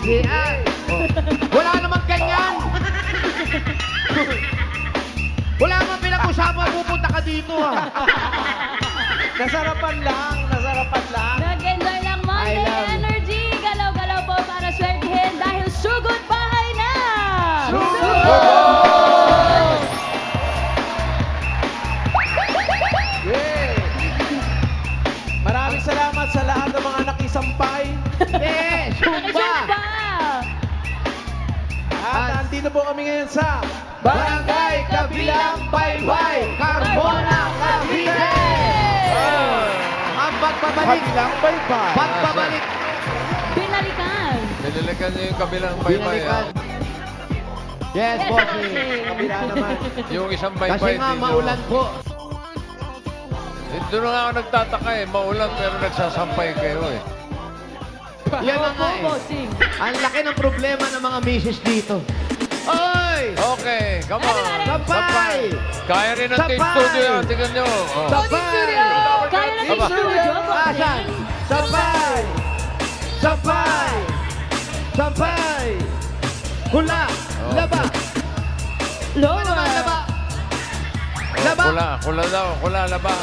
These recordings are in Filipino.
CR. Oh. Wala namang ganyan. Wala namang pinag-usapan, pupunta ka dito ha. Nasarapan lang, nasarapan lang. Nag-enjoy lang Monday I love you. Energy. Galaw-galaw po para swertihin dahil sugod bahay na! Yay! Maraming salamat sa lahat ng mga nakisampay. Eh, Zumba. Zumba! At nandito po kami ngayon sa Barangay Kabilang Baybay, Carmona, Cavite. Ang pagpabalik. Kabilang Baybay. Pagpabalik. Binalikan! Nililikan niyo yung kabilang baybay. Binalikan. Yes, bossing. Kabila naman. Yung isang Kasi baybay nga din maulan po. Doon na nga ako nagtataka eh. Maulan pero nagsasampay kayo eh. Yan na nga eh. Bossing. Ang laki ng problema ng mga misis dito. Oy! Okay, come on. Sampay! Kaya rin ng Team Sampay! Studio yan. Tingnan nyo. Oh. Sampay! Kaya na ng Aba. studio, Asan? bossing. Sampay! Sampay! Sampay! Hula! Oh. Laba! Lower. Ano ba laba? Oh, Laba. Kula daw. Kula, laba.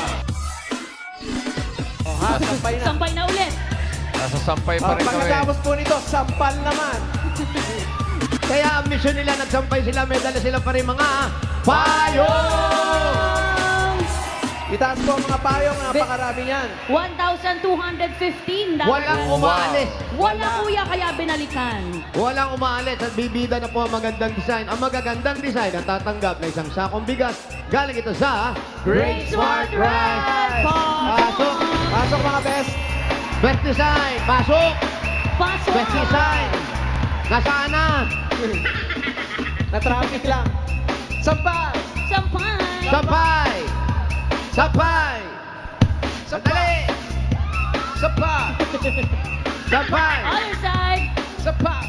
Oh, ha, sampay na. Sampay na ulit. Nasa sampay pa rin kami. Pagkatapos po nito, sampal naman. Kaya ang mission nila, nagsampay sila, may dala sila pa rin mga payong! Itaas po ang mga payong, napakarami niyan. 1,215. Walang umaalis. Wala kuya kaya binalikan. Walang umaalis at bibida na po ang magandang design. Ang magagandang design ang tatanggap na isang sakong bigas. Galing ito sa Great Smart Rice. Pasok! Pasok mga best. Best design! Pasok! Pasok. Best design! Nasaan na? Na-traffic lang. Sampal! Sampay. Sampay! Sampay! Sandali! Sampal! Sampay! Other side. Sampal!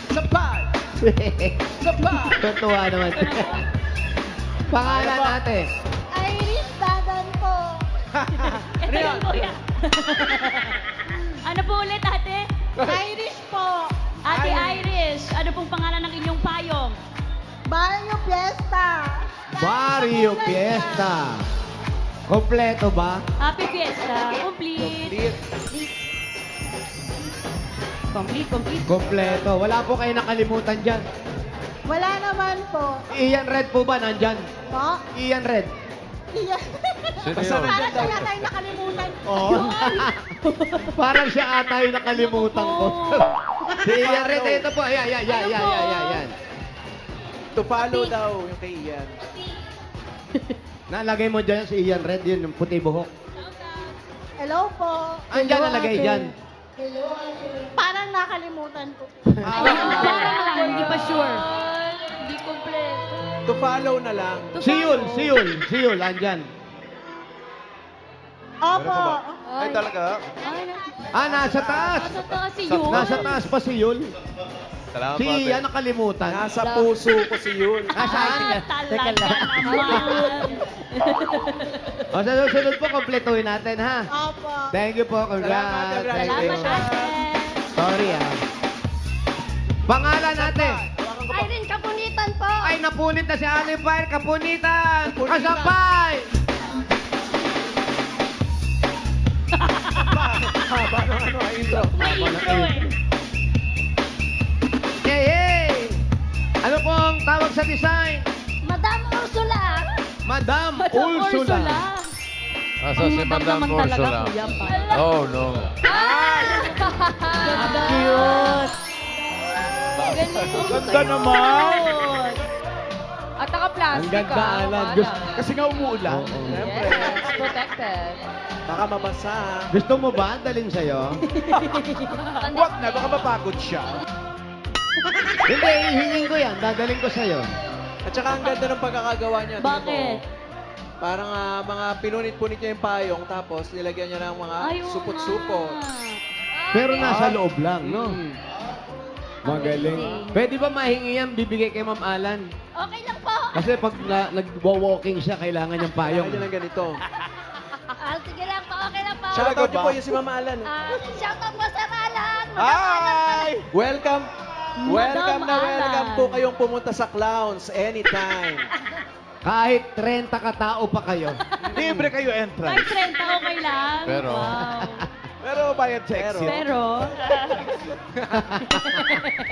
Sampal! Sampal! Tuntua naman. Pangalan natin. Iris Dadan po. Ito yung kuya. Ano po ulit ate? Iris po. Ate Iris, ano pong pangalan ng inyong payong? Barrio Fiesta. Barrio Fiesta. Kompleto ba? Happy Fiesta. Complete. Complete. Kompleto. Wala po kayo nakalimutan dyan. Wala naman po. Ian Red po ba nandyan? Po? Ian Red. Iya. Sino Basta yun? Para siya yata yung nakalimutan ko. Oo. Parang siya ata yung nakalimutan ko. Si Ian Red, ito po. Ayan. To follow daw yung kay Ian. Nalagay mo dyan si Ian Red, yun, yung puti buhok. Hello po. Andyan nalagay dyan. Parang nakalimutan ko. Parang hindi pa sure. Hindi kompleto. To follow na lang. Si Yul, andyan. Opo. Ay talaga? Nasa taas. Nasa taas si Yul. Nasa taas pa si Yul. Salamat. Si Ian nakalimutan. Nasa puso ko si Yun. Nasaan? Talaga naman. O sa susunod po, kompletuhin natin, ha? Opo. Thank you po. Congrats. Salamat, Thank you. Salamat ate. Sorry, Pangalan natin. Irene Kapunitan po. Ay, napunit na si Aling Fire. Kapunitan. Kapunitan. Kasampay. Haba ng ano, intro. May intro eh. Hey! Ano pong tawag sa design? Madam Ursula. Madam Madam Ursula. Asa si Madam naman talaga, Ursula? kuya, pa. Oh, no. Cute. Ganda naman. At naka-plastic Ang ganda, Alan. Kasi nga umuulan. Oo. Siyempre. Protected. Baka mabasa. Gusto mo ba? Dalhin sa'yo? Huwag na, baka mapagod siya. Hindi, hihingin ko yan. Dadaling ko sa'yo. At saka ang ganda ng pagkakagawa niya. tingnan mo. Bakit? Parang mga pinunit-punit niya yung payong, tapos nilagyan niya ng mga Ay, oo supot-supot. nga. Pero nasa loob lang, no? Mm. Magaling. Amazing. Pwede ba mahingi yan? Bibigay kay Ma'am Alan. Okay lang po. Kasi pag nag-walking siya, kailangan niyang Payong payong. niya ng ganito. Sige lang po. Okay lang po. Shoutout niyo po yung si Mama Alan. Shoutout po sa Malan. Hi! Welcome Madam welcome Alan. po kayong pumunta sa Clowns anytime. Kahit 30 katao pa kayo. Libre kayo Kahit entrance. 30, okay lang. Pero- Wow. Pero bayad sa Pero- exit. Pero,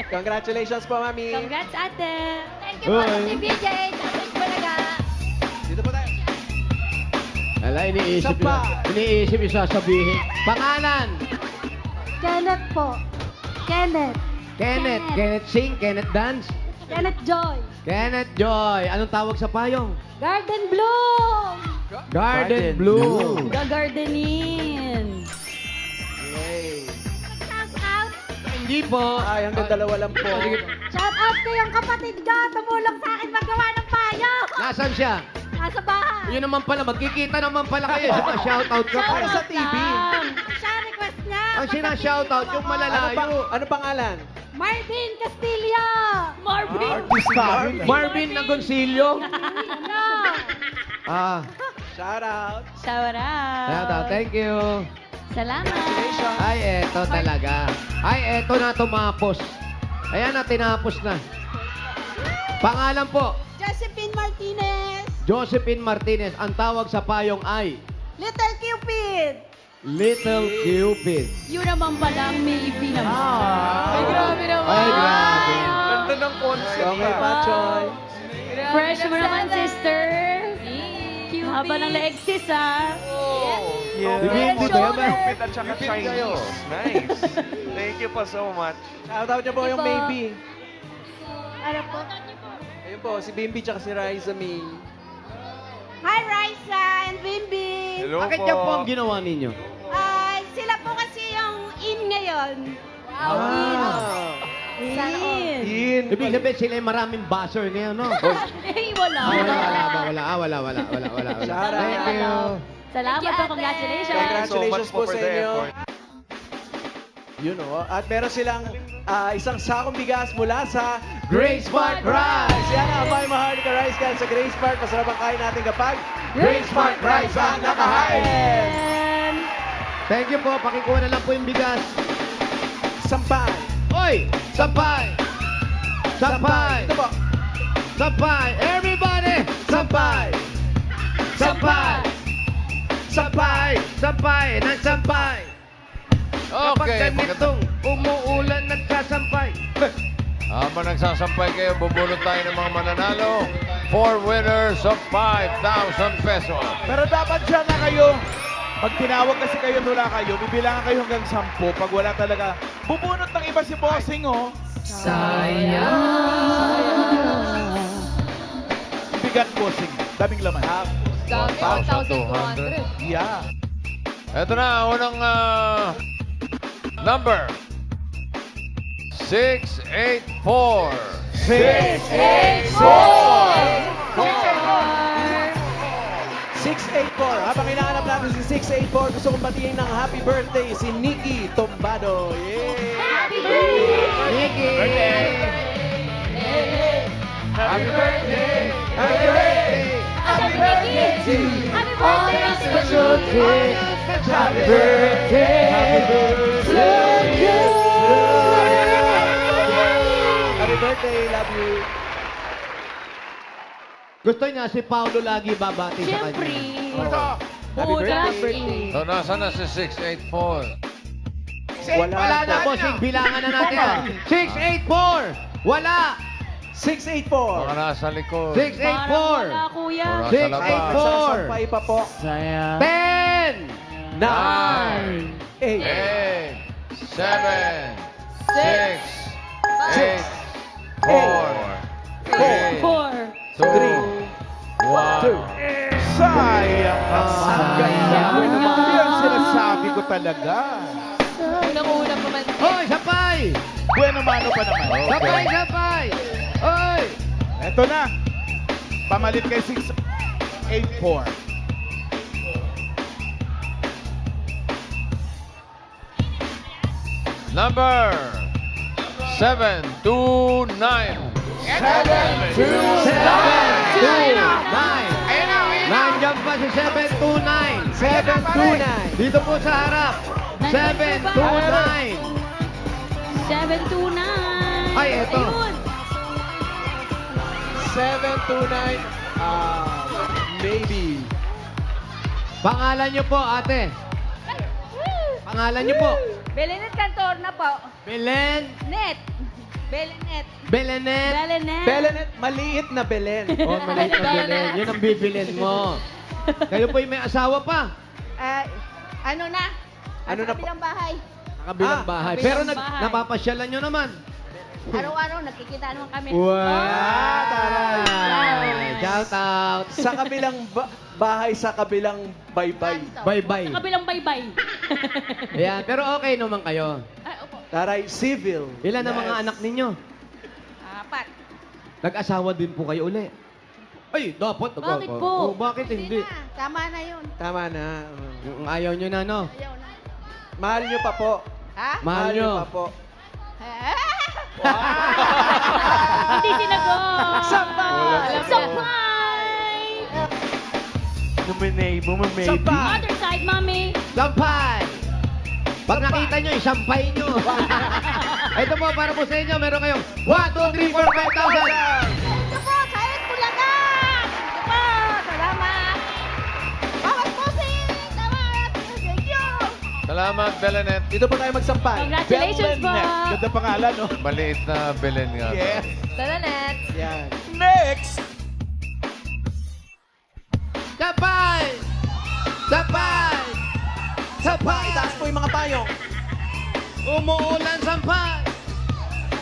Congratulations po, Mami. congrats ate. Thank you po, Hoy. si BJ. Tapos talaga. Dito po tayo. Ala, iniisip Isa pa. yung sasabihin. Pangalan. Kenneth po. Kenneth. Kenneth. Kenneth sing, Kenneth dance. Kenneth Joy. Kenneth Joy. Anong tawag sa payong? Garden Bloom. Garden Blue. Gagardenin. Yay. Shout out. Hindi po. Ay, hanggang dalawa lang po. Shout out ko yung kapatid ko. Tumulong sa akin magawa ng payo. Nasaan siya? Nasa bahay. Yun naman pala, magkikita naman pala kayo. Shout-out ka Para pa. sa TV. Siya request niya. Ang sinashoutout, yung malalayo. Ano pangalan? Marvin Castillo. Marvin. Marvin Agoncillo. Ano? Ah, Shout out. Shout out. shout-out. Thank you. Salamat. Ay, eto talaga. Ay, eto na tumapos. Ayan na, tinapos na. Pangalan po, Josephine Martinez. Josephine Martinez. Ang tawag sa payong ay Little Cupid. Little Cupid. Yun naman pala ang maybe naman. Ah. Ay, grabe naman. Ay, grabe. Ganda ng concept. Okay, Pachoy. Fresh mo naman, sister. Haba ng leeg, sis, ha? Bibindi ba yan? Cupid at saka Chinese. Nice. Thank you po so much. Shout out niyo po yung Ito. baby. Ano po? Ayun po, si Bimbi tsaka si Riza May. Hi, Raisa and Bimbi. Hello Bakit yan po ang ginawa ninyo? Sila po kasi yung in ngayon. Ah. In. Ibig sabihin sila yung maraming buzzer ngayon, no? Eh, wala. Wala. Shout out. Thank you. Salamat po, congratulations. Congratulations po sa the inyo. effort. You know, at meron silang isang sakong bigas mula sa Grace Park Rice. Yan ang may Maharlika Rice Can sa Grace Park. Masarap ang kain natin kapag Grace Park Rice ang nakahain. And Thank you po. Pakikuha na lang po yung bigas. Sampay. Oy! Sampay! Sampay! Ito po. Sampay! Everybody! Sampay! Sampay! Sampay! Sampay! Nagsampay! Kapag Okay. ganitong umuulan, nagsasampay. Habang nagsasampay kayo, bubulot tayo ng mga mananalo. 4 winners of 5,000 pesos. Pero dapat dyan na kayo. Pag tinawag kasi kayo, wala kayo, bibilangan kayo hanggang 10. Pag wala talaga, bubunot ng iba si Bossing, oh. Bigat Bossing. Daming laman. 1,200. Yeah. Ito na, unang number. 684. 684. Habang hinahanap natin si 684, gusto kong batiin ng happy birthday si Nikki Tombado. Yay! happy birthday! Nikki! Happy birthday! Happy birthday! Happy birthday! Happy birthday! Special day! Happy birthday! Happy birthday! Happy birthday! Love you! Gusto niya si Paolo lagi babati sa Siyempre. kanya. Happy Bukas birthday! So, nasa na si 684? Wala na, bossing. Bilangan na natin. 684! Wala! 684! Baka nasa likod. 684! Wala, kuya. Wala. 684! Sasampay pa po. 10! 9! 8! 8, 7, 6, 8, 4, 3, 4. 2, 1. Sayang ang Sayang. Yan sinasabi ko talaga. Unang-unang naman. Hoy, sapay! Bueno mano pa naman. Sapay, sapay! Hoy! Eto na. Pamalit kay 684. Number 729. 729! Nandiyan pa si 729! 729! Dito po sa harap. 729! 729. Ay, eto. Ayun. 729. Maybe. Pangalan niyo po, ate. Pangalan niyo po. Belenet Cantor na po. Belen. Net. Belenet. Belenet. Belenet. Belenet, maliit na Belen. Oh, maliit na Belen. Yun ang bibilin mo. Kayo po yung may asawa pa. Ano na? Ano na po? Kabilang bahay. Nakabilang bahay. kabilang Pero bahay. napapasyalan nyo naman. Araw-araw, nagkikita naman kami. Wow! taray. Shout out. Sa kabilang bahay, sa kabilang baybay. Bye-bye. Sa kabilang baybay. Ayan, pero okay naman kayo. Ay, opo. Taray, civil. Ilan ang mga Yes. anak ninyo? 4. Nag-asawa din po kayo uli. Ay, dapat. Bakit po? Oh, bakit hindi? na. Tama na yun. Tama na. Yung ayaw nyo na, no? Ayaw na. Mahal nyo pa po. Ha? Mahal nyo. pa po. Hindi sinagot. Sampay! Sampay! Sampay! Other side, mommy. Sampay! Pag nakita nyo, isampay nyo. Ito po, para po sa inyo, meron kayong 1, 2, 3, 4, 5,000. Ito po, kahit Bulacan! Ito po, salamat! Bawat pusing! Salamat! Thank you! Salamat, Belenet. Dito po tayo magsampay. Congratulations po. Belenet. Ganda pangalan, no? Maliit na Belen nga. Yes. Salamat! Yan. Next! Sampay! Sampay! Sampay! Itaas po yung mga payong. Umuulan, sampay!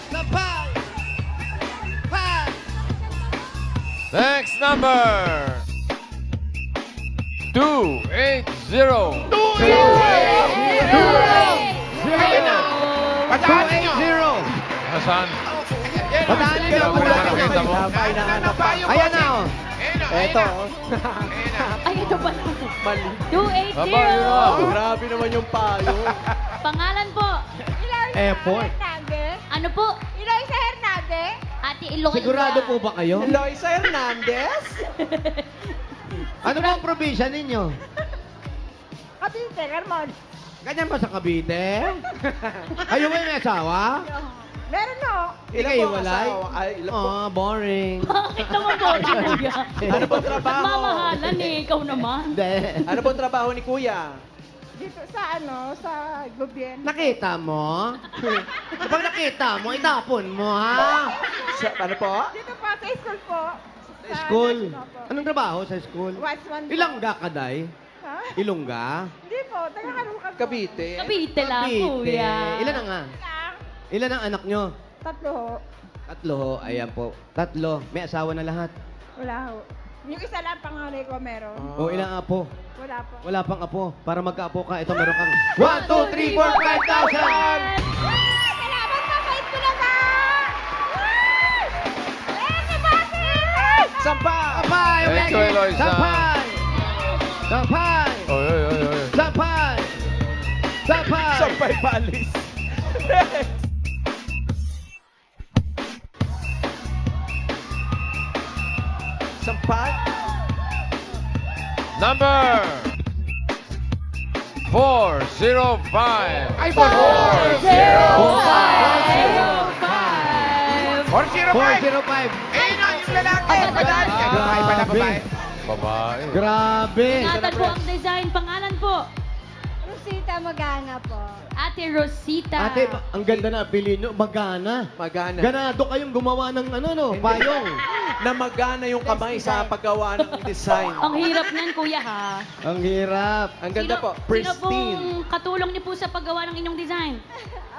Sampay! Sampay! Next number. 280. Ayun na! Padaanin nyo! 280! Nasaan? Padaanin nyo! Wala na nakita mo? Sampay na nga. Ayan na, oh! Eto. Ay, ito pa. Mali. 280. Aba, yun na. Grabe naman yung payo. Pangalan po. Airport. Hernandez? Ano po? Eloisa Hernandez? Ate Iloisa. Sigurado po ba kayo? Eloisa Hernandez? Ano ba ang probinsya ninyo? Cavite, Ramon. Ganyan ba sa Cavite? Kayo ba yung may asawa? Meron no? Hindi Ilan kayo po ang walay? asawa? Ay, ilan po? Oh, boring. Bakit naman po, kuya? Ano pong trabaho? Mamahalan eh, ikaw naman. Hindi. Ano pong trabaho ni Kuya? Dito sa sa gobyerno. Nakita mo? Kapag nakita mo, itapon mo, ha? Sa, ano po? Dito po, sa school po. Sa school. Anong trabaho sa school? Watchman po. Ilongga ka, Day? Ha? Ilongga? Hindi po, taga-Caloocan po. Cavite. Cavite lang, Cavite. kuya. Ilan ang nga? Lang. Ilan ang anak nyo? 3 ho. 3 ho. Ayan po. 3. May asawa na lahat. Wala ho. Yung isa lang panganay ko meron. O ilang apo? Wala po. Wala pang apo. Para magka-apo ka, ito meron kang 1, 2, 3, 4, 5,000! Salamat po, kahit Bulacan! Thank you, Bossy! Sampa! Sampay! Thank you, Eloisa. Sampay! Sampay! Oy, oy, oy, oy. Sampay! Sampay! Sampay palis. Next! Sampa? Number 405. Ay, 405! 405! 405! Eh, na, yung lalaki! Padaan ka! Babae pa na babae. Babae. Grabe! Ingatan po ang design. Pangalan po. Rosita Magana po. Ate Rosita. Ate, ang ganda na apelyido nyo. Magana. Magana. Ganado kayong gumawa ng ano, no? Payong. Na magana yung kamay sa paggawa ng design. Ang hirap niyan, kuya, ha? Ang hirap. Ang ganda Sino- po. Sino Pristine. pong katulong niyo po sa paggawa ng inyong design?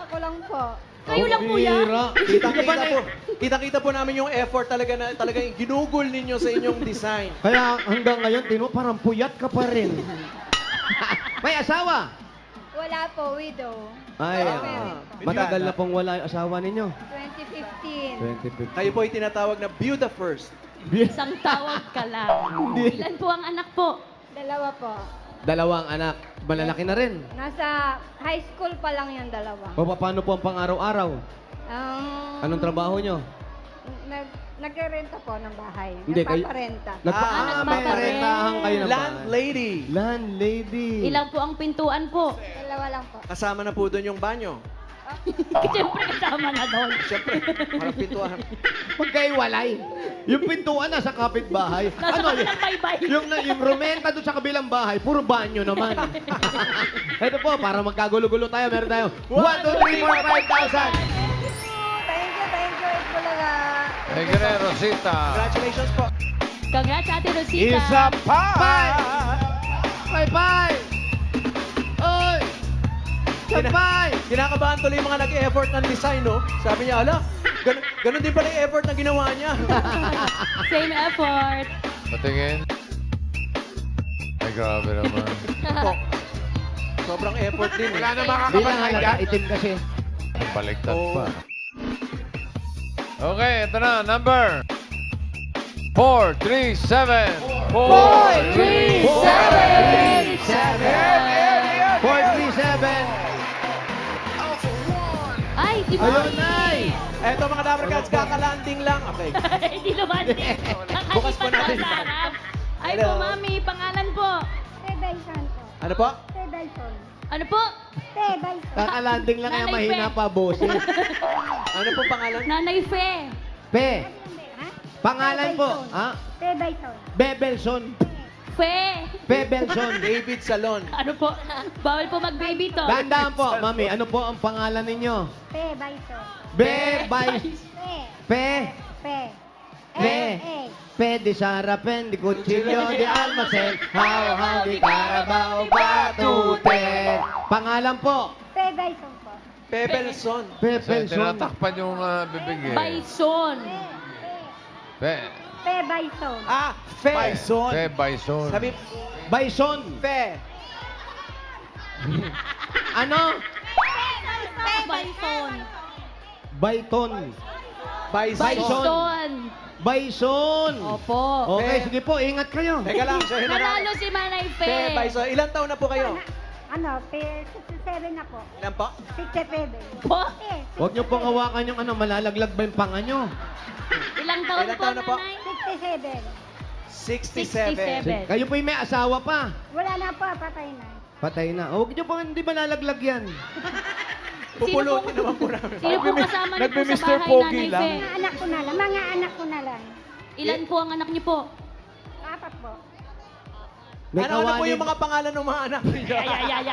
Ako lang po. Kayo lang, kuya? Bira. Kitang-kita po. Kitang-kita po namin yung effort talaga na talagang ginugol ninyo sa inyong design. Kaya hanggang ngayon, parang puyat ka pa rin. May asawa? Wala po, widow. Ay, Meron po. matagal na pong wala yung asawa ninyo. 2015. 2015. Kayo po ay tinatawag na View the First. Isang tawag ka lang. Hindi. Ilan po ang anak po? 2 po. Dalawang anak. Malalaki na rin. Nasa high school pa lang yung 2. O paano po ang pang-araw-araw? Anong trabaho nyo? Nagre-renta po ng bahay. Hindi, kayo- Nagpaparenta. May nagpaparin. rentahan kayo ng bahay. Landlady. Landlady. Ilan po ang pintuan po? 2 lang po. Kasama na po doon yung banyo. Siyempre kasama na doon. Siyempre, parang pintuan. Magkaiwalay. Yung pintuan nasa kapitbahay. Ano yun? Ng baybay. Yung rumenta doon sa kabilang bahay, puro banyo naman. Ito po, para magkagulo-gulo tayo, meron tayo 1, 2, 3, 4, 5,000. Thank you, Ed Bulaga. Thank you rin, Rosita. Congratulations po. Congrats, Ate Rosita. Isa pa! Bye-bye! Oy! Sabay! Kinakabahan tuloy yung mga nag-effort ng design, no? Sabi niya, ala, ganun din pala yung effort na ginawa niya. Same effort. Patingin. Ay, grabe naman. Po. Sobrang effort din. Wala na Di makakapal lang halata, itim kasi. Baliktad Oo. pa. Okay, ito na. Number 437. 437. Ay, di ba? Ayun, Nay! Eto mga Dabber Cats, kakalanding lang. Okay. Hindi lumanding. Bukas pa Nakalipat natin. sa harap. Ay Hello. po, Mami. Pangalan po. Tebayson po. Ano po? Tebayson. Ano po? Tebayson. Kakalanding lang kaya Nanay mahina Pe. pa, boses. Ano po pangalan? Nanay Fe. Pe, Ha? pangalan po, ha? Tebayson. Bebelson. Fe. Bebelson. David Salon. Ano po? Bawal po mag-baby to. Tandaan po, Mami, ano po ang pangalan ninyo? Tebayson. Bebay. Pe. Pe. Pe. Pe. Pe di Sarapen, di Cuchillo, di Almacen, how, di Carabao, Batuten. Pangalan po, Tebayson po. Pebelson. Kasi Bebelson. tinatakpan yung bibig eh. Bison. Pe. Tebayson. Ah, Fe. Bison. Pe, bison. Sabi, Bison. Fe. Ano? Bison. Baiton. Bison. Bison. Bison. Opo. Okay, Pe. sige po, ingat kayo. Teka lang, siya Manalo si Manay Fe. Fe, Bison. Ilang taon na po kayo? Ano? 67 na po. Ilan po? 67. Po? Eh, Huwag niyo pong hawakan yung ano, malalaglag ba yung panga niyo? Ilang taon Ilang po, taon na po? Nanay? 67. 67. Kayo po yung may asawa pa. Wala na po, patay na. Patay na. Huwag niyo pong hindi malalaglag yan. Pupulutin naman po namin. Sino po kasama niyo po sa Nagbi-Mr. bahay, Pogi Nanay lang. Fe? Mga anak ko na lang. Mga anak ko na lang. Ilan po ang anak niyo po? 4 po. May Ano po kawali- yung mga pangalan ng mga anak niyo? Yan.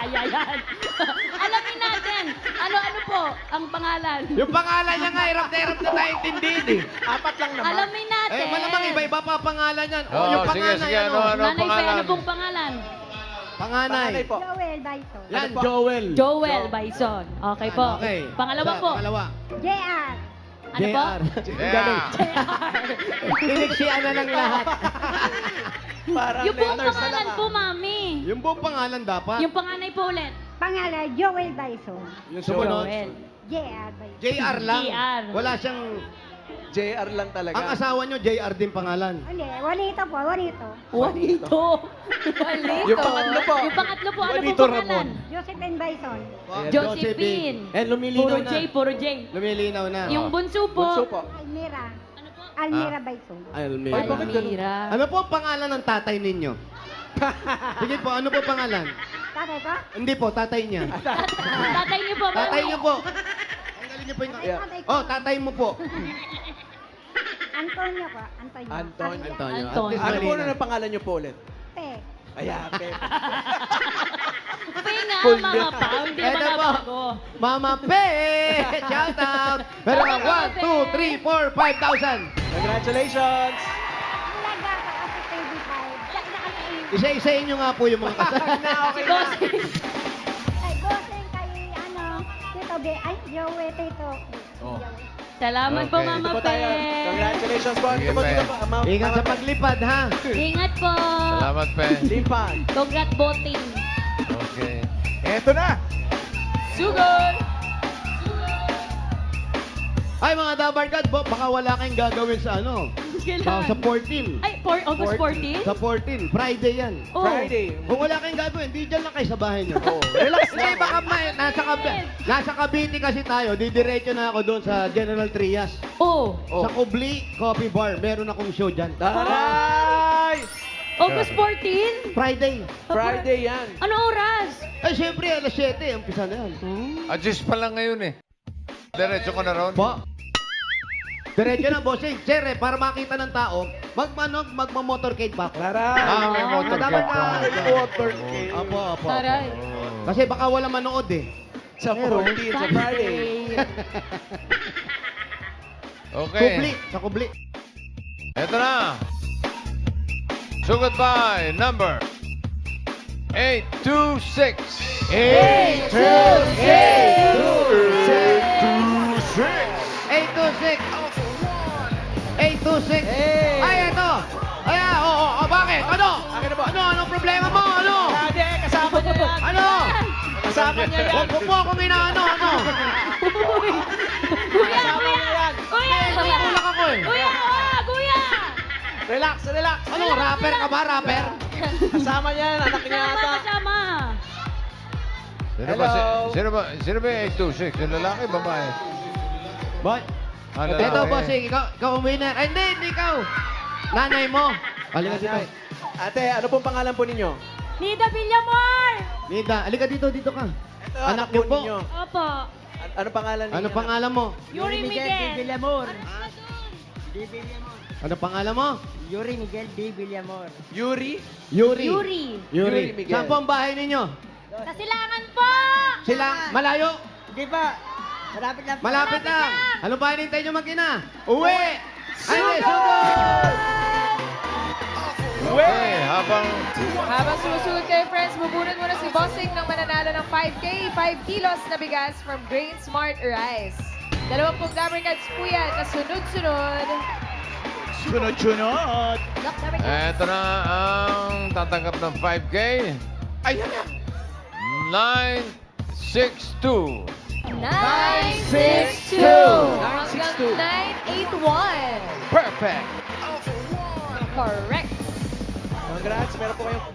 Alamin natin. Ano po ang pangalan? Yung pangalan niya nga, hirap na tayo intindihin eh. 4 lang naman. Alamin natin. Eh, malamang iba-iba pa pangalan yan. Oo, yung sige, panganay, sige, ano? ano Nanay Fe, pangalan? ano pong pangalan? Panganay. Panganay po. Joel Bison. Yan, Ano po? Joel. Joel Bison. Okay po. Okay. Pangalawa Sa- po. Pangalawa. JR. Ano po? JR. Yeah. Galing. Piniksiyan na ng lahat. Parang Yung buong letters na pangalan lang, po, Mami. Yung buong pangalan dapat. Yung panganay po ulit. Pangalan, Joel Bison. Yung sumunod. Joel. JR Bison. JR lang. JR. Wala siyang... JR lang talaga. Ang asawa niyo, JR din pangalan. Hindi, Juanito po, Juanito. Juanito. Juanito. Yung pangatlo po. Yung pangatlo po, ano po Juanito pangalan? Josephine Bison. Josephine. Eh, lumilinaw Puro na. J, puro J. Lumilinaw na. Yung bunso po. Bunso po. Almira. Ano po? Almira Bison. Almira. Ay, bakit ganun? Almira. Ano po ang pangalan ng tatay ninyo? Sige po, ano po pangalan? Tatay ko? Hindi po, tatay niya. Tatay niyo po, Mami. Tatay niyo po. Tanggalin niyo po yung... Yeah. Tatay ko. Oh, tatay mo po. Antonio po. Antonio. Antonio. Antonio. Antonio. At least Ano po malinaw. na pangalan niyo po ulit? Pe. Ayan, Pe. Pe nga, Full Mama name. pa. Hindi Eto ba po. bago? Mama Pe! Shout out! Pero lang, 1, 2, 3, 4, 5,000. Congratulations! Ilaga ko kasi 35. Diyan na kasi. Isa-isayin nyo nga po yung mga kasal. Na, okay na. Bossing. Ay, goseng kay, Tito B. Ay, Joey, Tito. Oh. Joey. Salamat po, Okay. Mama Ito po Pe. tayo. Congratulations po. Sige, Ito po, Pe. dito po. Ingat sa paglipad, ha? Ingat po. Salamat, Pe. Lipan. Congrats voting. Okay. Eto na. Sugar! Ay, mga dabarkad, baka wala kayong gagawin sa ano? Sa 14. Ay, August 14? Sa 14. Friday yan. Oh. Friday. Kung wala kayong gagawin, di dyan lang kayo sa bahay nyo. Oh, relax Hindi, lang. baka nasa Cavite kasi tayo, didiretso na ako doon sa General Trias. Oh. Sa Kubli Coffee Bar, meron akong show dyan. Taray! August 14? Friday. Friday yan. Ano oras? Ay, syempre, alas 7, umpisa na yan. Adjust pa lang ngayon eh. Diretso ka na ron. Po. Diretso na, bossing. Sir, para makita ng tao, magma-motorcade ba ako? Taray! May motor dapat ka pa. na- Motorcade. Opo. Taray. Kasi baka wala manood eh. Sa 14, sa Friday. Kubli, Okay. sa kubli. Ito na. Sugat by number 826. 826. Hey! Ay, ito. Ay, bakit? Ano? Akin na po. Anong problema mo? Ano? Ate, kasama niya yan. Ano? Kasama niya yan. Huwag mo akong inaano, ano? Kasama niya yan. Kuya! Tulak ako eh. Kuya! Kuya! Relax, relax. Ano, rapper ka ba, rapper? Kasama niya yan, anak niya Kasama, ata. kasama. Hello. Sino ba yung 826? Yung lalaki, babae? Boy. Ah, lalaki. Ito, bossing. Ikaw ang winner. Ay, hindi ikaw. Nanay mo. Halika dito. Ate, ano pong pangalan po ninyo? Nida Villamor! Nida, halika dito ka. Ito, Anak niyo po. ninyo. Opo. Ano pangalan ninyo? Ano pangalan mo? Yuri Miguel. Villamor. Ano pangalan mo? Yuri Miguel D. Villamor. Yuri? Yuri. Yuri. Yuri. Yuri Miguel. Saan po ang bahay ninyo? Kasilangan po! Sila, malayo? Di ba? Malapit lang po. Malapit lang. Ano ba hinintay nyo mag-ina? Uwi! Ay, hindi, sugod! Okay, habang Habang sumusunod kayo, friends, bubunot muna si Bossing ng mananalo ng 5K, 5 kilos na bigas from Grain Smart Rice. 20 Dabber Cats po yan na sunod-sunod. Sunod-sunod. eto na ang tatanggap ng 5K. Ayan na. 962. 962 hanggang 981. Perfect! Correct. Congrats, meron po kayong...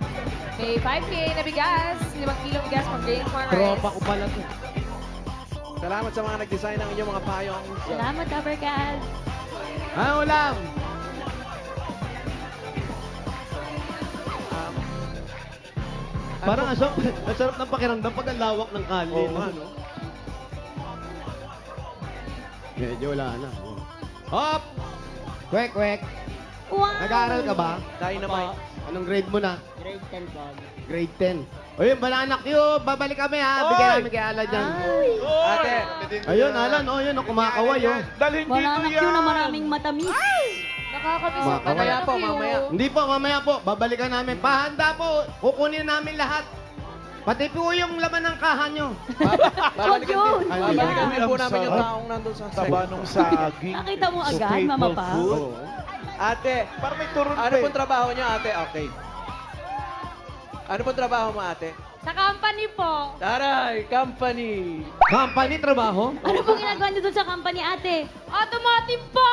May 5K na bigas, 5 kilong bigas from Grain Smart Rice. Tropa ko pala to. Salamat sa mga nag-design ng inyong mga payong. Salamat, Abercad. Ano ulam? Parang ang sarap ng pakiramdam pag ang lawak ng kali. Oo no? nga, no? Medyo wala na. Hop! Kwek. Wow! Nag-aaral ka ba? Dynamite. Anong grade mo na? Grade 10 po. Grade 10. O yun, balanak yun. Babalik kami ha. Bigyan namin kay Ala dyan. Ate, Ayun, Alan. O yun, kumakaway oh. Dalhin dito Wala na yan. yun na maraming matamis. Nakakabis Mga mamaya po, mamaya. Hindi po, mamaya po. Babalikan namin. Pahanda po. Kukunin namin lahat. Pati po yung laman ng kahan nyo. babalikan yun. din. Babalikan din po Ang namin yung sarap. taong nandun sa Taba nung saging. Nakita mo agad, Staple Mama Pa? food. Ate, Parang may turun ano pa eh. pong trabaho niyo, ate? Okay. Ano pong trabaho mo, ate? Sa company po. Taray, company. Company, trabaho? Ano pong ginagawa niyo doon sa company, ate? Automotive po!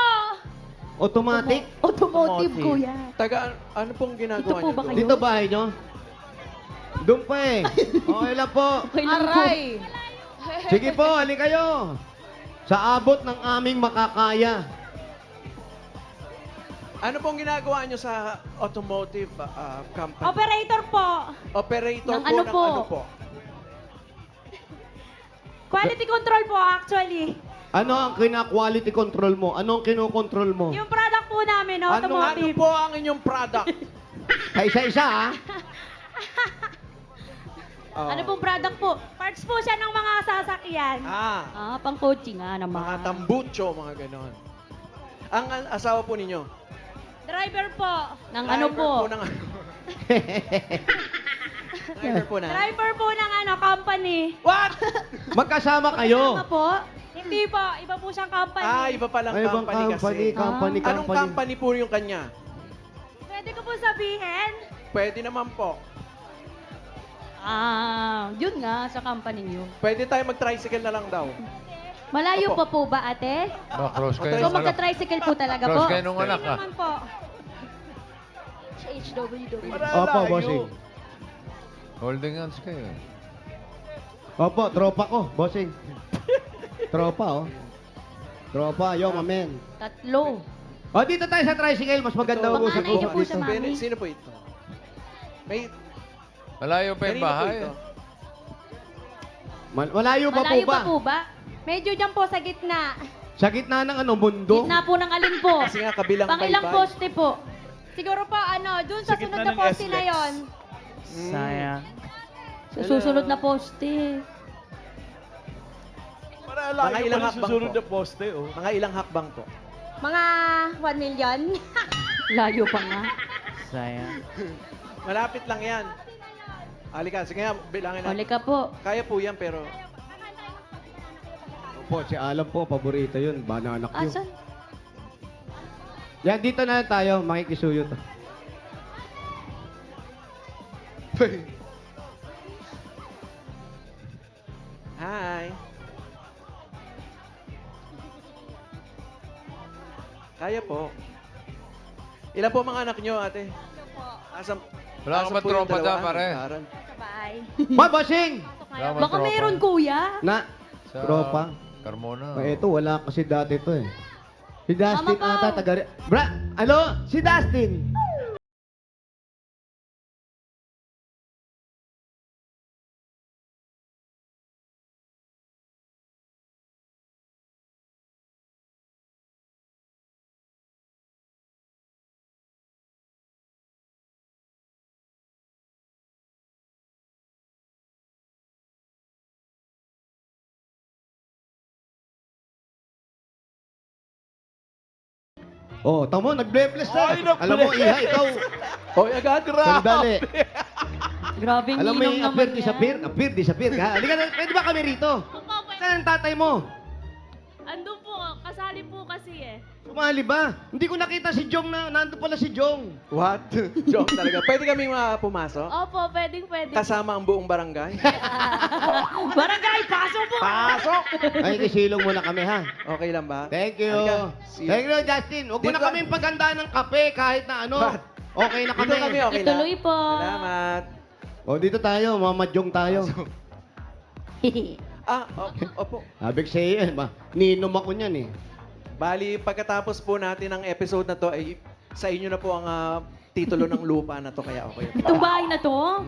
Automatic? Automotive, Automotive. kuya. Taga, ano pong ginagawa Dito po niyo ba doon? kayo? Dito bahay nyo? Doon pa eh. Okay lang po. Okay lang po. Aray! Sige po, halika kayo. Sa abot ng aming makakaya. Ano pong ginagawa niyo sa automotive company? Operator po. Operator Ng po ano ng po? ano po? Quality control po, actually. Ano ang kina-quality control mo? Ano ang kinokontrol mo? Yung product po namin, Ano automotive. po ang inyong product? Sa isa-isa ha? Ano pong product po? Parts po siya ng mga sasakyan. Pang coaching nga naman. Mga tambucho, mga ganon. Ang asawa po ninyo? Driver po. Ng ano po? Ng ano? Driver po na? Driver po ng ano, company. What? Magkasama kayo. Tama po? Hindi po. Iba po siyang company. Iba palang Ay, ibang company kasi. company. Anong company po yung kanya? Pwede ko po sabihin? Pwede naman po. Yun nga, sa company niyo. Pwede tayo mag-tricycle na lang daw. Malayo Opo. pa po ba, ate? Close kayo So, nung anak. magka-tricycle po talaga po? Close kayo nung anak Hindi ha. naman po. Sa HWW. Opo, bossing. Holding hands kayo. Opo, tropa ko, bossing. Tropa, oh. Tropa, yo, mamen. Tatlo. O, dito tayo sa tricycle. Mas maganda Panganay mag-usap niyo po dito. siya, mami. Sino po ito? May Malayo pa yung kanino po bahay. ito? Malayo pa po Malayo ba? pa po ba? Medyo dyan po sa gitna. Sa gitna ng ano, mundo? Gitna po ng alin po? Kasi nga kabilang Pang ilang baybay. poste po? Siguro po, dun sa Sa sunod gitna na ng poste na SLEX. yon. Sayang. Sa susunod na poste. Para Mga layo ilang pa ng hakbang susunod po? na poste, oh. Mga ilang hakbang po? Mga 1 million. Layo pa nga. Sayang. Malapit lang yan. Halika, sige nga, bilangin Huli natin. ka po. Kaya po yan, pero... Opo, si Alam po, paborito yun. Banana Q. Asan? Yan, dito na lang tayo. Makikisuyo to. Hi. Kaya po. Ilan po mga anak nyo, ate? Asam, Wala kang matropa dyan, pare. Bye. Ma, bossing! Wala kang Baka tropa. meron kuya. Na, Sa tropa. Carmona. Ito, wala kasi dati to eh. Si Dustin Mama Pao. ata, taga... Ano? Si Dustin! Oh, tamo, nag-bless na. Ay, nag-bless. Alam mo, Iha, ikaw. Hoy, agad. Sandali. Grabing Alam mo inom yung naman appear, yan. disappear ka. Halika na, pwede ba kami rito? Saan ang tatay mo? Ando po, kasali po kasi eh. Sumali ba? Hindi ko nakita si Jong na, nandun pala si Jong. What? Joke talaga. Pwede kami pumasok? Opo, pwedeng. Kasama ang buong barangay? Barangay, pasok po! Pasok! Ay, kisilong muna kami ha. Okay lang ba? Thank you. Halika. See you. Thank you, Justin. Huwag mo Dito na ka. kaming paghandaan ng kape kahit na ano. Bakit? Okay na kami. Dito kami, okay lang. Ituloy po. Salamat. O, dito tayo. Mamadyong tayo. Opo. Sabi ko sa'yo eh. Ninom ako niyan eh. Bali, pagkatapos po natin ng episode na to, ay sa inyo na po ang titulo ng lupa na to, kaya okay. Itong bahay na to?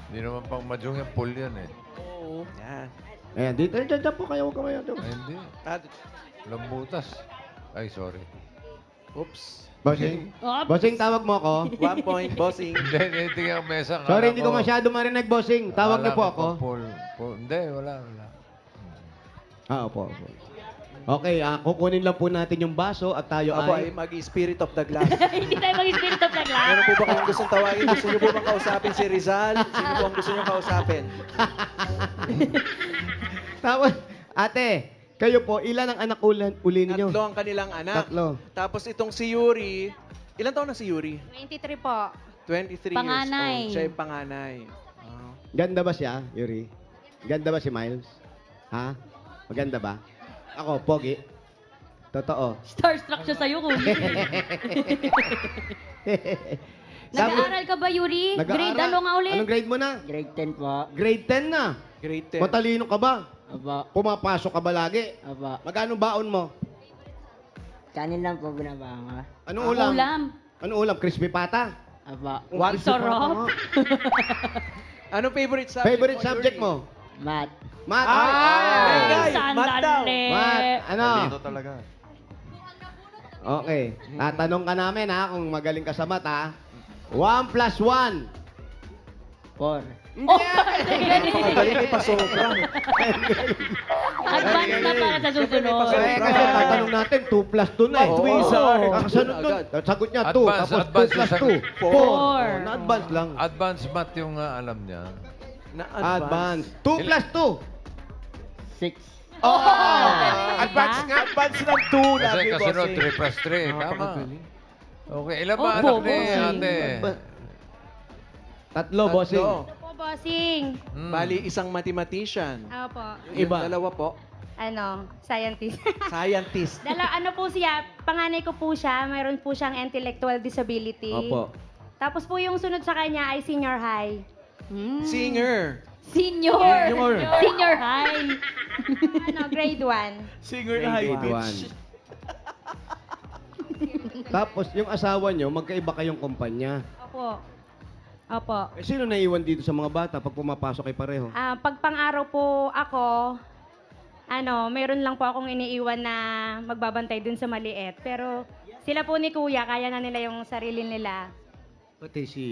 Hindi naman pang madyong yung pool yan eh. Oo. Yan. Ayan, dito. Diyan po kayo. Huwag kayo. Ay, hindi. Lambutas. Ay, sorry. Oops. Bossing. Oops. Bossing, tawag mo ako. 1 point, bossing. Hindi, tingnan ang mesa. Sorry, hindi ko masyado marinig, bossing. Tawag niyo po ako. Hindi, wala. Opo. Okay, kukunin lang po natin yung baso at tayo Ako ay ay... mag-spirit of the glass. Hindi tayo mag-spirit of the glass. Meron po ba kayong gustong tawagin? Gusto niyo po bang kausapin si Rizal? Sino po ang gusto niyo kausapin? Tapos, ate, kayo po, ilan ang anak uli ninyo? Tatlo ang kanilang anak. Tatlo. Tapos itong si Yuri, ilan taon na si Yuri? 23 po. 23 Panganay. years old. Siya yung panganay. Ganda ba siya, Yuri? Ganda ba si Miles? Ha? Maganda ba? Ako, pogi. Totoo. Starstruck siya sa'yo, kuya. Nag-aaral ka ba, Yuri? Grade ano nga ulit? Anong grade mo na? Grade 10 po. Grade 10 na. Grade 10. Matalino ka ba? Aba. Pumapasok ka ba lagi? Aba. Magkano baon mo? Kanin lang po binabanga. Anong ulam? Ulam. Anong ulam? Crispy pata? Aba. Crispy Sarap. pata nga. Anong favorite subject Favorite mo, subject Yuri? mo? Math. Math. Ay! Ah! Mat daw. Sandali. Math. Ano? talaga. Okay. Tatanong ka namin ha kung magaling ka sa math ha. 1 plus 1. 4. Magaling pa sobra. Advance na para sa susunod. Eh, kasi tatanong natin 2 plus 2 na eh. Oo. Kakasunod nun. Agad. Sagot niya 2. Advance, Tapos 2 advance plus yung 2. Four. Na-advance lang. Advanced math yung alam niya. Advance. 2 plus 2. 6. Advance nga. Advance ng 2 Kasi lagi, kasunod bossing. 3 plus 3. Tama. Okay, ilan ba Opo, anak ni bossing. ate? Tatlo, bossing. Tatlo. Po, bossing. Hmm. Bali, isang mathematician. Ako po. Yung Iba. dalawa po, Scientist. scientist. Ano po siya, panganay ko po siya, mayroon po siyang intellectual disability. Opo. Tapos po yung sunod sa kanya ay senior high. Singer. Senior. Senior. Senior high. Grade 1. Singer na high Grade pitch. 1. Tapos, yung asawa nyo, magkaiba kayong kumpanya. Opo. Opo. Eh, sino naiwan dito sa mga bata pag pumapasok kayo pareho? Pag pang-araw po ako, meron lang po akong iniiwan na magbabantay dun sa maliit. Pero sila po ni Kuya, kaya na nila yung sarili nila. Pati si...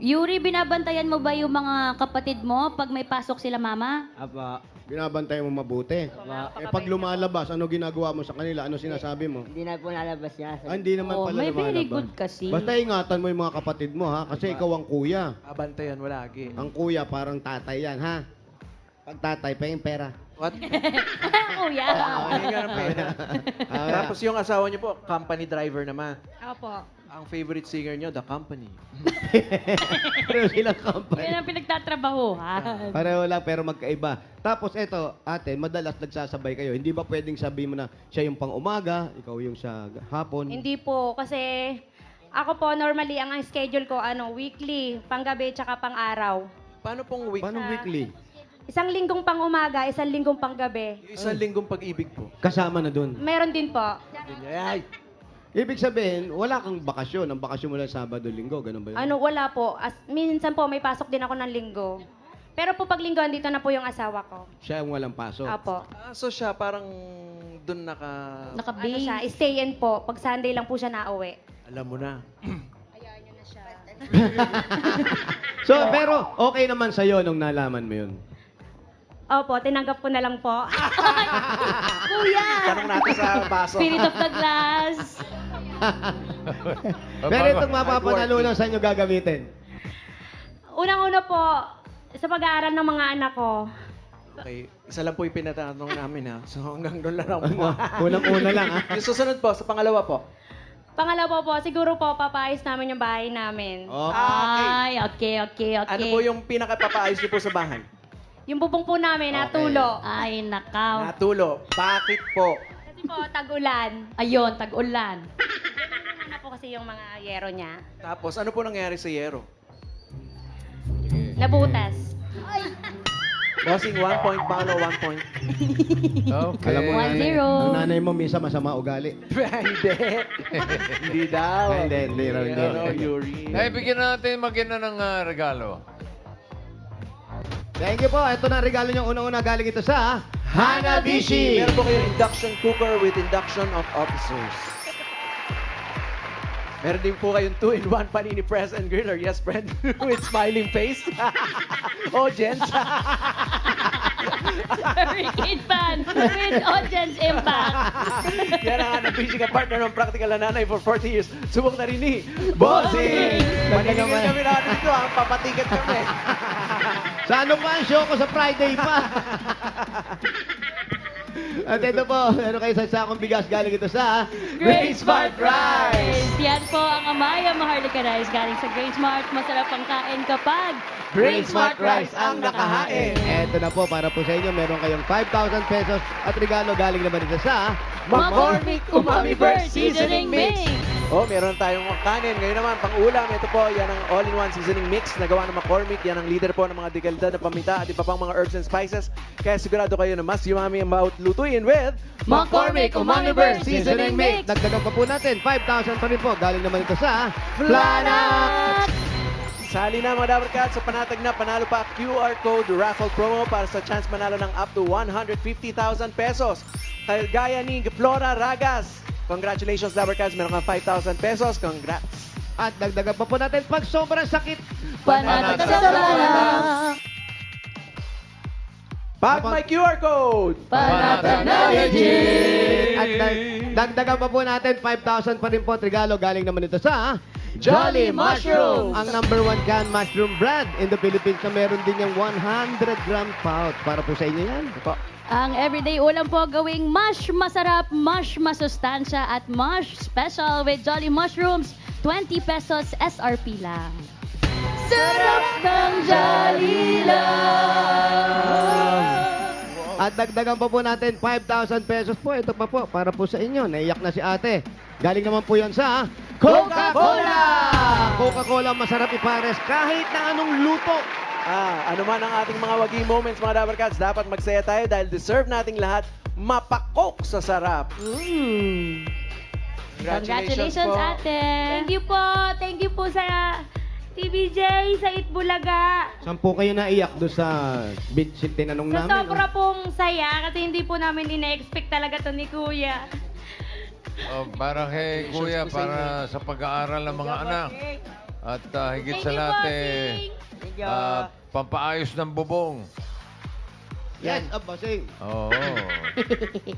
Yuri, binabantayan mo ba yung mga kapatid mo pag may pasok sila mama? Apo. Binabantay mo mabuti. Eh, pag lumalabas, ano ginagawa mo sa kanila? Ano sinasabi mo? Hindi na po nalabas niya. Hindi naman Oh, pala may very lumalabas. good kasi. Basta ingatan mo yung mga kapatid mo, ha? Kasi ikaw ang kuya. Abantayan mo lagi. Ang kuya, parang tatay yan, ha? Pag tatay, pa yung pera. What? Kuya. Hindi nga ng pera. Tapos yung asawa niyo po, company driver naman. Opo. Ang favorite singer niyo, The Company. Pareho silang company. Yan ang pinagtatrabahuhan. Pareho lang, pero magkaiba. Tapos eto, ate, madalas nagsasabay kayo. Hindi ba pwedeng sabihin mo na siya yung pang umaga, ikaw yung sa hapon? Hindi po, kasi ako po normally ang schedule ko weekly, panggabi tsaka pang-araw. Paano pong week? Paano weekly? Isang linggong pang-umaga, isang linggong panggabi. Yung isang linggong pag-ibig po. Kasama na dun. Meron din po. Ay! Ibig sabihin, wala kang bakasyon. Ang bakasyon mo lang Sabado, Linggo. Ganun ba yun? Wala po. Minsan po may pasok din ako ng linggo. Pero po pag linggo, andito na po yung asawa ko. Siya yung walang pasok. Apo. So siya parang dun Nakabase. Siya, stay in po. Pag Sunday lang po siya nauwi. alam mo na. So, pero okay naman sa'yo nung nalaman mo yun. Opo, tinanggap ko na lang po. Tanong natin sa baso. Spirit of the glass. Pero itong mapapanalunan sa inyo gagamitin. Unang-una po, sa pag-aaral ng mga anak ko, Okay, isa lang po yung pinatanong namin ha. So hanggang doon lang po. Unang-una lang, ha? Yung susunod po, sa pangalawa po. pangalawa po, siguro po, papaayos namin yung bahay namin. Okay. Ay, okay. Ano po yung pinakapapaayos niyo po sa bahay? Yung bubong po namin, natulo. Ay, nakaw. Natulo. Bakit po? Kasi po, tag-ulan. Ayun, tag-ulan. Ano po kasi yung mga yero niya. Tapos, ano po nangyari sa Yero? Nabutas. Bossing, 1 point. Paolo, 1 point. Okay. Alam mo, 1-0. ang nanay mo minsan masama ugali. Hindi. Hindi daw. Hindi raw, hindi. Ano, Yuri? Ay, bigyan natin magina ng regalo. Thank you po. Ito na ang regalo niyo. Unang-una galing ito sa Hanabishi. Meron po kayong induction cooker with induction of officers. Meron din po kayong 2-in-1 panini press and griller. Yes, friend. With smiling face. Audience. Hurricane fan with audience impact. Yan ang Hanabishi ka partner ng practical na nanay for 40 years. Subok na rin ni Bossing! Manigigil kami natin dito ha. Papatikat kami. Sa ano pa ang show ko sa Friday pa? At ito po, meron kayo sa sakong bigas galing ito sa Great Smart Rice! Yan po ang Amaya Maharlika Rice galing sa Great Smart. Masarap ang kain kapag Great Smart Rice ang nakahain. Ito na po, para po sa inyo, meron kayong 5,000 pesos at regalo galing naman ito sa McCormick Umami Burst Seasoning Mix. Oh, meron tayong kanin. Ngayon naman, pang-ulam. Ito po, yan ang all-in-one seasoning mix na gawa ng McCormick. Yan ang leader po ng mga dekalidad na paminta at iba pang mga herbs and spices. Kaya sigurado kayo na mas yumami ang bawat lutuin with McCormick Umami Burst Seasoning Mix. Dagdagan pa po natin, 5,000 pa rin po. Galing naman ito sa Flanax! Sali na mga Dabber Cats sa panatag na panalo pa QR code raffle promo para sa chance manalo ng up to 150,000 pesos. Kagaya ni Flora Ragas. Congratulations, Dabber Cats. Meron kang 5,000 pesos. Congrats. At dagdagan pa po natin pag sobrang sakit. Panatag sa Flanax. Pag may QR code. Panatag na legit. At dagdagan pa po natin 5,000 pa rin po at regalo. Galing naman ito sa Jolly Mushrooms. Ang #1 canned mushroom brand in the Philippines na meron din yung 100-gram pouch. Para po sa inyo yan. Ang everyday ulam po gawing mash masarap, mash masustansya at mash special with Jolly Mushrooms. 20 pesos SRP lang. Sarap ng Jolly lang! At dagdagan pa po natin 5,000 pesos po. Ito pa po, para po sa inyo. Naiyak na si ate. Galing naman po yan sa Coca-Cola! Coca-Cola, masarap ipares kahit na anong luto. Ano man ang ating mga wagi moments, mga Dabber Cats, dapat magsaya tayo dahil deserve nating lahat mapakok sa sarap. Congratulations, po. ate! Thank you po. Thank you po sa TBJ sa Itbulaga. Saan po kayo naiyak doon sa tinanong Sa namin? sobra pong saya kasi hindi po namin ina-expect talaga to ni Kuya. Oh, para kay Kuya, para sa pag-aaral ng mga anak. At higit sa Thank you, lahat, Bossing. pampaayos ng bubong. Yes, bossing. Oo.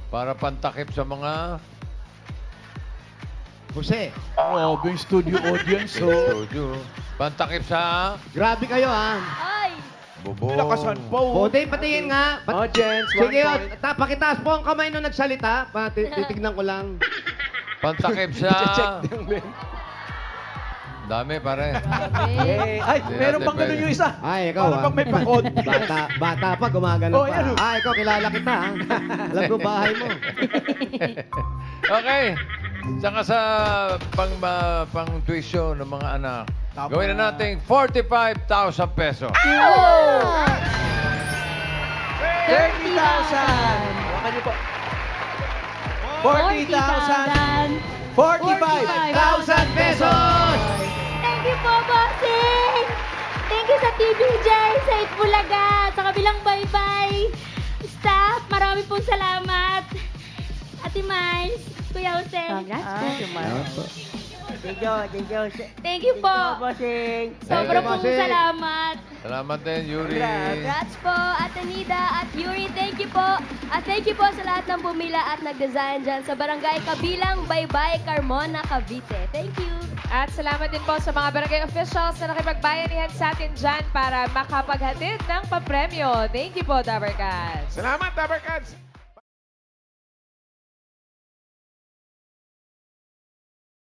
Para pantakip sa mga Jose, Oh, yung studio audience, so. studio. Pantakip sa grabe kayo ha. Ay! bubong. Lakasan pa, oh. Bote, patingin nga. Audience, Sige, 1 point. pakitaas po ang kamay nung nagsalita. Titignan ko lang. Pantakip sa... Check lang din. Dami, pare. Eh, ay, meron bang ganun yung isa? Ay, ikaw Para ha. pag may pakod. Bata pa, gumagano Oh, pa. yan, oh. Ah, ikaw, kilala kita ha. Alam ko bahay mo. Okay. Tsaka sa pang-tuition ng mga anak, gawin na natin 45,000 pesos. 30,000! Hawakan niyo po. 40,000! 45,000 pesos! Thank you po, Bossing! Thank you sa TBJ, sa Itbulaga, sa kabilang bye-bye. Staff, marami pong salamat. Ate Miles, Kuya Jose. Thank you. Thank you po. Bossing. Sobra Thank you, pong Bossing. salamat. Salamat din, Yuri. Congrats po, Ate Nida at Yuri. Thank you po. At thank you po sa lahat ng pumila at nag-design dyan sa Barangay Kabilang, Baybay, Carmona, Cavite. Thank you. At salamat din po sa mga barangay officials na nakipagbayanihan sa atin dyan para makapaghatid ng papremyo. Thank you po, Dabarkads. Salamat, Dabarkads!